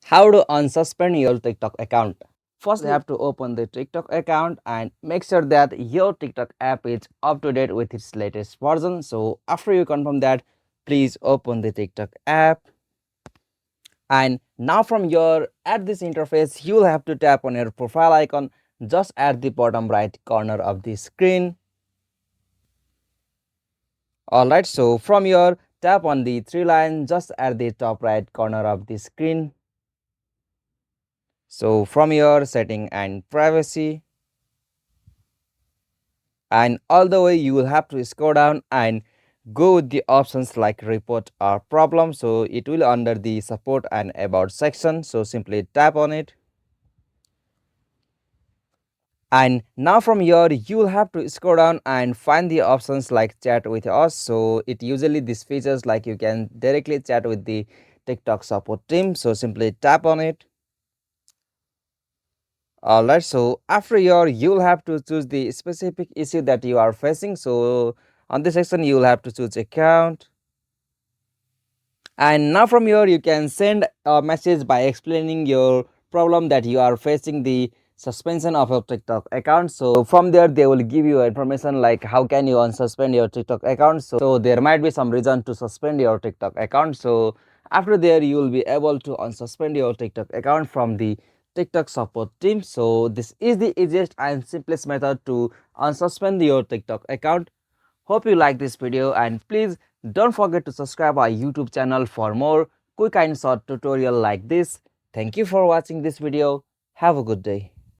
How to unsuspend your TikTok account. First, you have to open the TikTok account and make sure that your TikTok app is up to date with its latest version. So, after you confirm that, please open the TikTok app. And now from your at this interface, you'll have to tap on your profile icon just at the bottom right corner of the screen. Alright, so from your tap on the three line just at the top right corner of the screen. So from your setting and privacy, and all the way you will have to scroll down and go with the options like report or problem. So it will under the support and about section, so simply tap on it. And now from here you will have to scroll down and find the options like chat with us. So it usually these features like you can directly chat with the TikTok support team, so simply tap on it. Alright, so after your you'll have to choose the specific issue that you are facing. So on this section you will have to choose account, and now from here you can send a message by explaining your problem that you are facing the suspension of your TikTok account. So from there they will give you information like how can you unsuspend your TikTok account. So there might be some reason to suspend your TikTok account. So after there you will be able to unsuspend your TikTok account from the TikTok support team. So this is the easiest and simplest method to unsuspend your TikTok account. Hope you like this video, and please don't forget to subscribe our YouTube channel for more quick and short tutorial like this. Thank you for watching this video. Have a good day.